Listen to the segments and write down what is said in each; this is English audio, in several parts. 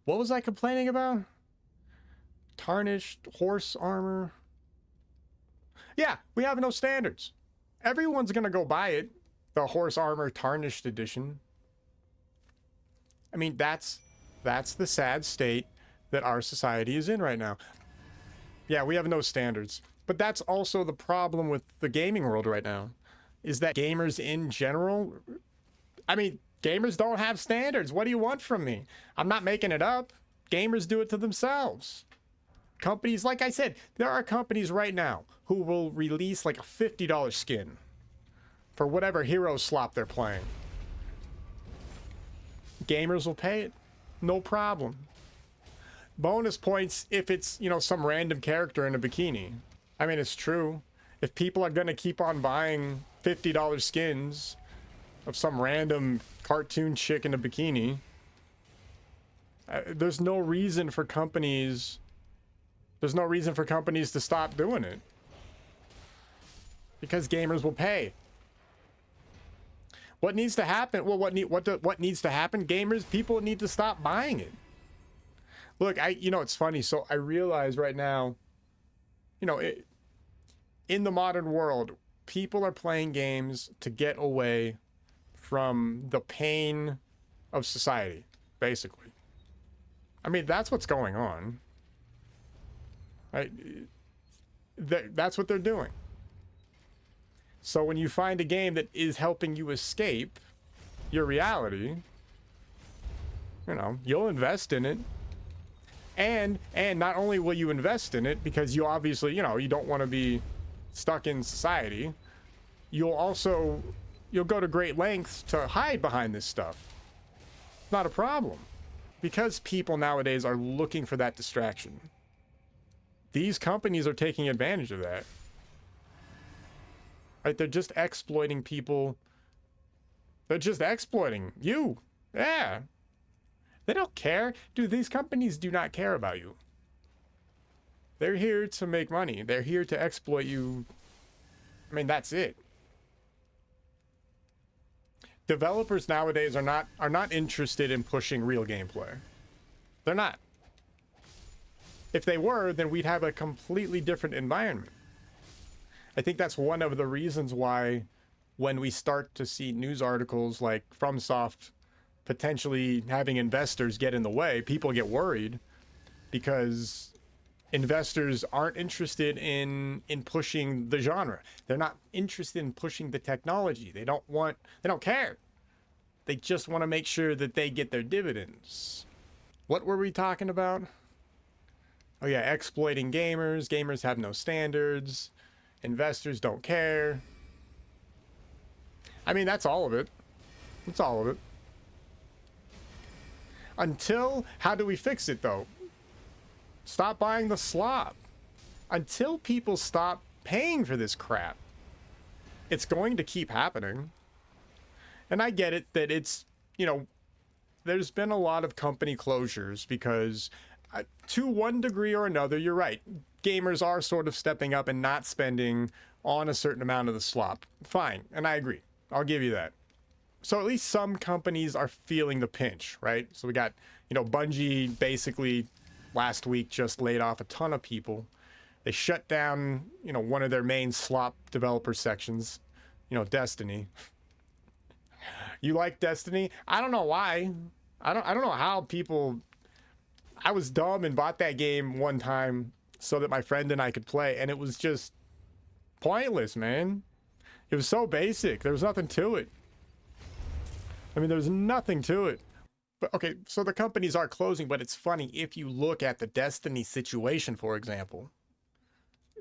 What was I complaining about? Tarnished horse armor. Yeah, we have no standards. Everyone's gonna go buy it. The horse armor tarnished edition. I mean, that's the sad state that our society is in right now. Yeah, we have no standards. But that's also the problem with the gaming world right now, is that gamers in general, I mean, gamers don't have standards. What do you want from me? I'm not making it up. Gamers do it to themselves. Companies, like I said, there are companies right now who will release like a $50 skin for whatever hero slop they're playing. Gamers will pay it. No problem. Bonus points if it's, you know, some random character in a bikini. I mean, it's true. If people are going to keep on buying $50 skins of some random cartoon chick in a bikini, there's no reason for companies... There's no reason for companies to stop doing it. Because gamers will pay. What needs to happen? Well, what needs to happen? Gamers, people need to stop buying it. Look, you know, it's funny. So I realize right now, you know, in the modern world, people are playing games to get away from the pain of society, basically. I mean, that's what's going on. Right? That's what they're doing. So when you find a game that is helping you escape your reality, you know, you'll invest in it. And not only will you invest in it because you obviously, you know, you don't want to be stuck in society, you'll go to great lengths to hide behind this stuff. It's not a problem. Because people nowadays are looking for that distraction. These companies are taking advantage of that. Right? They're just exploiting people. They're just exploiting you. Yeah. They don't care. Dude, these companies do not care about you. They're here to make money. They're here to exploit you. I mean, that's it. Developers nowadays are not interested in pushing real gameplay. They're not. If they were, then we'd have a completely different environment. I think that's one of the reasons why when we start to see news articles like FromSoft potentially having investors get in the way, people get worried because investors aren't interested in pushing the genre. They're not interested in pushing the technology. They don't care. They just want to make sure that they get their dividends. What were we talking about? Oh yeah, exploiting gamers. Gamers have no standards. Investors don't care. I mean, that's all of it. That's all of it. Until, how do we fix it though? Stop buying the slop. Until people stop paying for this crap, it's going to keep happening. And I get it that it's, you know, there's been a lot of company closures because to one degree or another, you're right. Gamers are sort of stepping up and not spending on a certain amount of the slop. Fine. And I agree. I'll give you that. So at least some companies are feeling the pinch, right? So we got, you know, Bungie basically last week just laid off a ton of people. They shut down, you know, one of their main slop developer sections, you know, Destiny. You like Destiny? I don't know why. I don't know how people... I was dumb and bought that game one time so that my friend and I could play, and it was just pointless, man. It was so basic. There was nothing to it. I mean, there's nothing to it. But okay, so the companies are closing, but it's funny if you look at the Destiny situation, for example.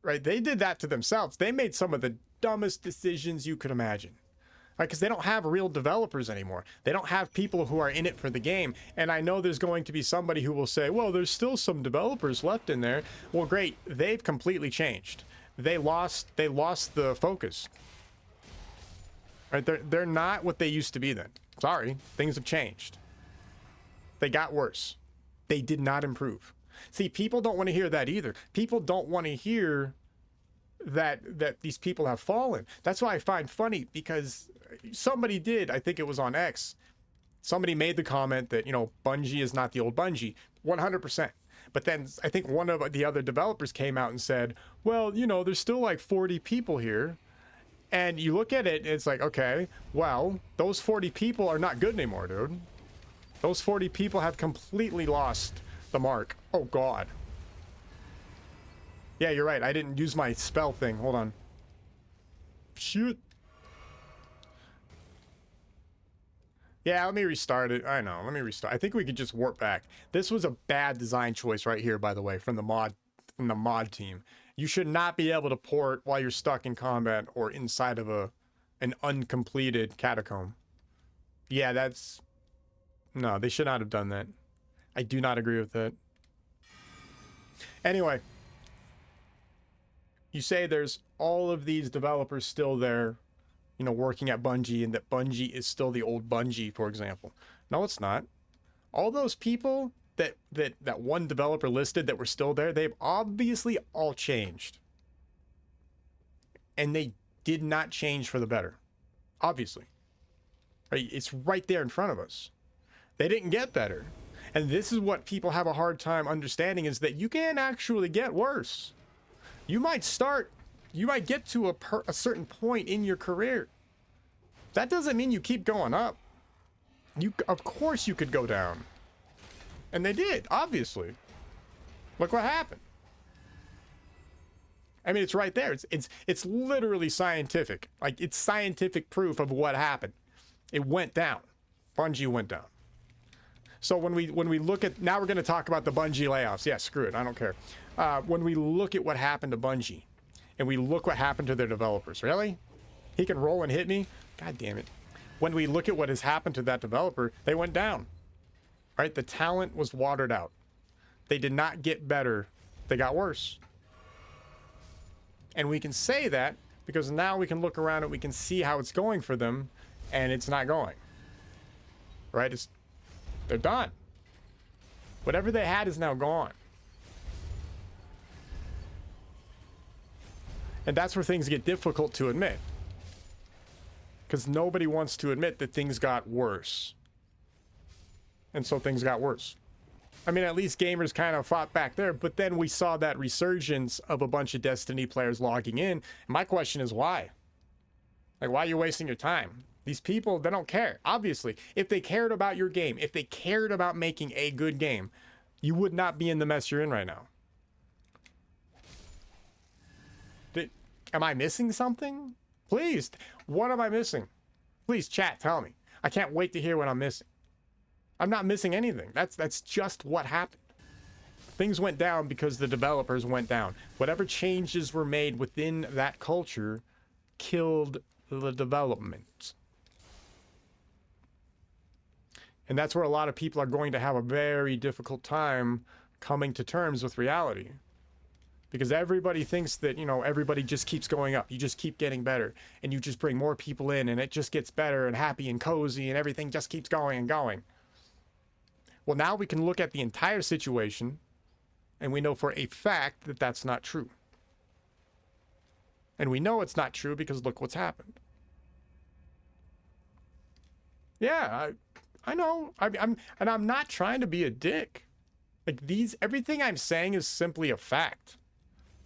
Right? They did that to themselves. They made some of the dumbest decisions you could imagine. Right? Because they don't have real developers anymore. They don't have people who are in it for the game. And I know there's going to be somebody who will say, well, there's still some developers left in there. Well, great. They've completely changed. They lost the focus. Right? They're not what they used to be then. Sorry. Things have changed. They got worse. They did not improve. See, people don't want to hear that either. People don't want to hear that these people have fallen. That's why I find funny, because somebody did, I think it was on X, somebody made the comment that, Bungie is not the old Bungie. 100%. But then I think one of the other developers came out and said, well, there's still like 40 people here. And you look at it, and it's like, okay, well, those 40 people are not good anymore, dude. Those 40 people have completely lost the mark. Oh, God. Yeah, you're right. I didn't use my spell thing. Hold on. Shoot. Yeah, let me restart it. I know. Let me restart. I think we could just warp back. This was a bad design choice right here, by the way, from the mod team. You should not be able to port while you're stuck in combat or inside of an uncompleted catacomb. Yeah, that's... No, they should not have done that. I do not agree with that. Anyway. You say there's all of these developers still there, working at Bungie, and that Bungie is still the old Bungie, for example. No, it's not. All those people that one developer listed that were still there, they've obviously all changed. And they did not change for the better. Obviously. Right? It's right there in front of us. They didn't get better. And this is what people have a hard time understanding, is that you can actually get worse. You might get to a certain point in your career. That doesn't mean you keep going up. Of course you could go down. And they did, obviously. Look what happened. I mean, it's right there. It's literally scientific. Like, it's scientific proof of what happened. It went down. Bungie went down. So when we look at... Now we're going to talk about the Bungie layoffs. Yeah, screw it. I don't care. When we look at what happened to Bungie, and we look what happened to their developers. Really? He can roll and hit me? God damn it. When we look at what has happened to that developer, they went down. Right? The talent was watered out. They did not get better. They got worse. And we can say that because now we can look around and we can see how it's going for them, and it's not going. Right? They're done. Whatever they had is now gone. And that's where things get difficult to admit. Because nobody wants to admit that things got worse. And so things got worse. I mean, at least gamers kind of fought back there, but then we saw that resurgence of a bunch of Destiny players logging in. My question is why? Like, why are you wasting your time? These people, they don't care. Obviously, if they cared about your game, if they cared about making a good game, you would not be in the mess you're in right now. Am I missing something? Please, what am I missing? Please, chat, tell me. I can't wait to hear what I'm missing. I'm not missing anything. That's just what happened. Things went down because the developers went down. Whatever changes were made within that culture killed the development. And that's where a lot of people are going to have a very difficult time coming to terms with reality. Because everybody thinks that, everybody just keeps going up. You just keep getting better. And you just bring more people in, and it just gets better and happy and cozy, and everything just keeps going and going. Well, now we can look at the entire situation, and we know for a fact that that's not true. And we know it's not true because look what's happened. Yeah, I know. I'm not trying to be a dick. Like, everything I'm saying is simply a fact.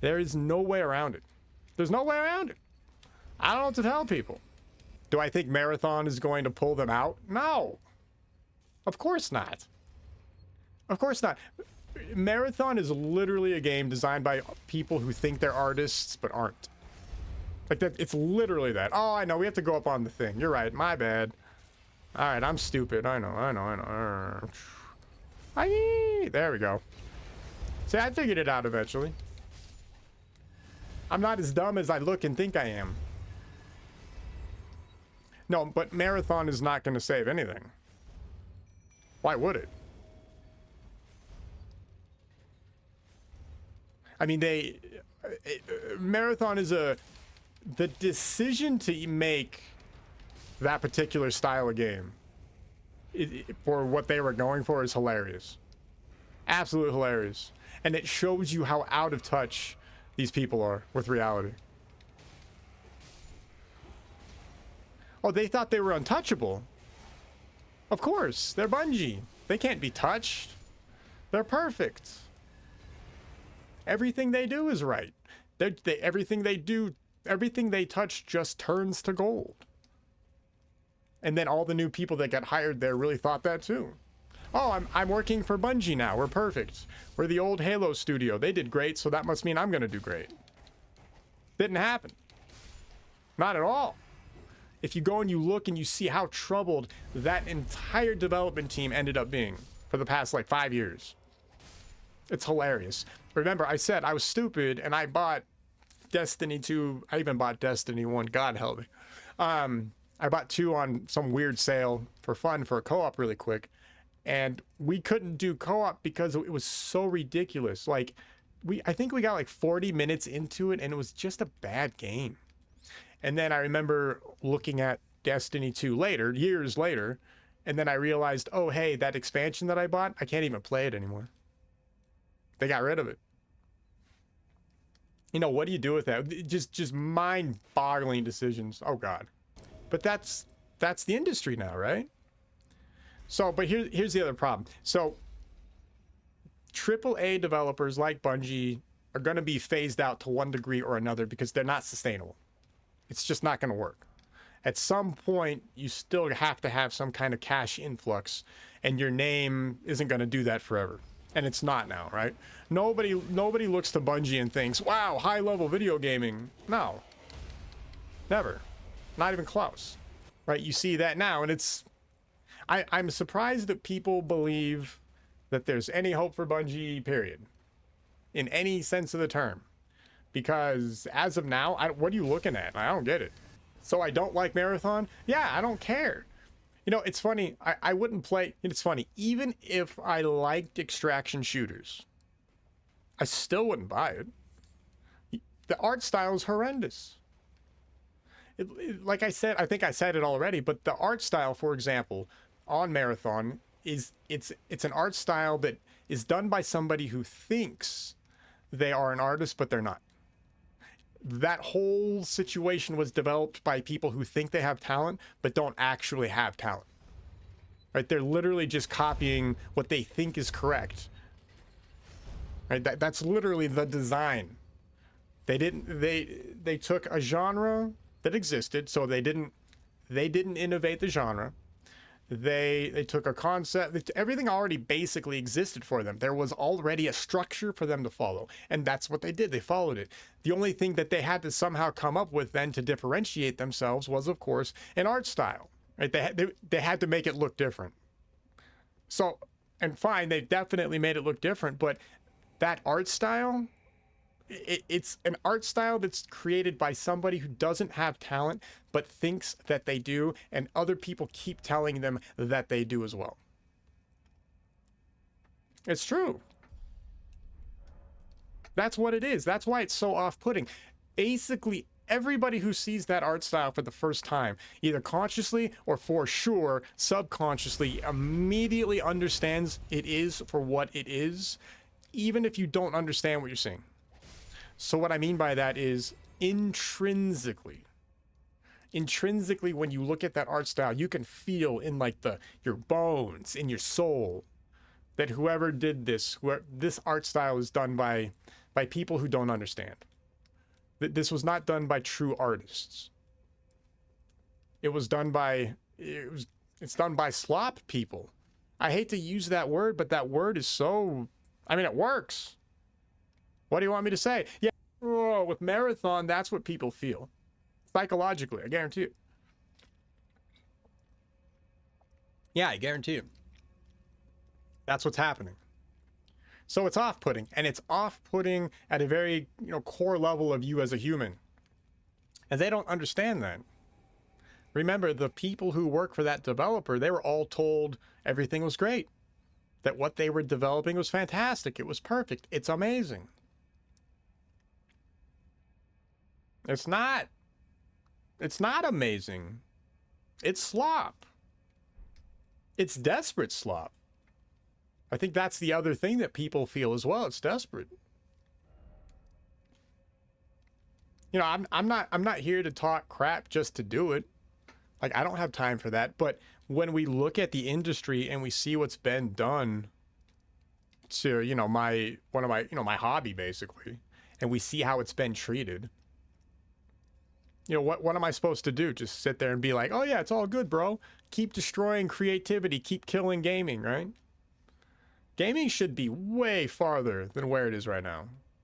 There is no way around it. There's no way around it. I don't know what to tell people. Do I think Marathon is going to pull them out? No. Of course not. Of course not. Marathon is literally a game designed by people who think they're artists but aren't. Like that, it's literally that. Oh, I know. We have to go up on the thing. You're right. My bad. All right, I'm stupid. I know. There we go. See, I figured it out eventually. I'm not as dumb as I look and think I am. No, but Marathon is not going to save anything. Why would it? I mean, Marathon is the decision to make that particular style of game for what they were going for is hilarious. Absolutely hilarious. And it shows you how out of touch these people are with reality. Oh, they thought they were untouchable. Of course, they're Bungie. They can't be touched. They're perfect. Everything they do is right. Everything they do, everything they touch just turns to gold. And then all the new people that got hired there really thought that too. Oh, I'm working for Bungie now. We're perfect. We're the old Halo studio. They did great, so that must mean I'm going to do great. Didn't happen. Not at all. If you go and you look and you see how troubled that entire development team ended up being for the past like 5 years. It's hilarious. Remember, I said I was stupid and I bought Destiny 2. I even bought Destiny 1. God help me. I bought 2 on some weird sale for fun for a co-op really quick. And we couldn't do co-op because it was so ridiculous. Like, I think we got like 40 minutes into it and it was just a bad game. And then I remember looking at Destiny 2 later, years later, and then I realized, oh, hey, that expansion that I bought, I can't even play it anymore. They got rid of it. You know, what do you do with that? Just mind-boggling decisions. Oh, God. But that's the industry now, right? So, but here's the other problem. So, AAA developers like Bungie are going to be phased out to one degree or another because they're not sustainable. It's just not going to work. At some point, you still have to have some kind of cash influx, and your name isn't going to do that forever. And it's not now, right? Nobody looks to Bungie and thinks, wow, high-level video gaming. No. Never. Not even close. Right? You see that now, and it's... I'm surprised that people believe that there's any hope for Bungie, period. In any sense of the term. Because as of now, what are you looking at? I don't get it. So I don't like Marathon? Yeah, I don't care. You know, it's funny. I wouldn't play... It's funny. Even if I liked extraction shooters, I still wouldn't buy it. The art style is horrendous. Like I said, I think I said it already, but the art style, for example, on Marathon, it's an art style that is done by somebody who thinks they are an artist, but they're not. That whole situation was developed by people who think they have talent, but don't actually have talent. Right? They're literally just copying what they think is correct. Right? That's literally the design. They took a genre that existed, so they didn't innovate the genre. They took a concept, everything already basically existed for them. There was already a structure for them to follow, and that's what they did. They followed it. The only thing that they had to somehow come up with then to differentiate themselves was, of course, an art style. Right? They had to make it look different. So, and fine, they definitely made it look different, but that art style, it's an art style that's created by somebody who doesn't have talent but thinks that they do, and other people keep telling them that they do as well. It's true. That's what it is. That's why it's so off-putting. Basically, everybody who sees that art style for the first time, either consciously or for sure subconsciously, immediately understands it is for what it is, even if you don't understand what you're seeing. So what I mean by that is intrinsically, when you look at that art style, you can feel in like your bones, in your soul, that whoever did this, this art style is done by people who don't understand. This was not done by true artists. It's done by slop people. I hate to use that word, but that word is so, I mean, it works. What do you want me to say? Yeah, with Marathon, that's what people feel. Psychologically, I guarantee you. Yeah, I guarantee you. That's what's happening. So it's off-putting, and it's off-putting at a very, core level of you as a human. And they don't understand that. Remember, the people who work for that developer, they were all told everything was great. That what they were developing was fantastic. It was perfect. It's amazing. It's not. It's not amazing. It's slop. It's desperate slop. I think that's the other thing that people feel as well. It's desperate. I'm not here to talk crap just to do it. Like, I don't have time for that. But when we look at the industry and we see what's been done to, you know, my hobby basically, and we see how it's been treated, you know, what am I supposed to do? Just sit there and be like, oh yeah, it's all good, bro. Keep destroying creativity, keep killing gaming, right? Gaming should be way farther than where it is right now.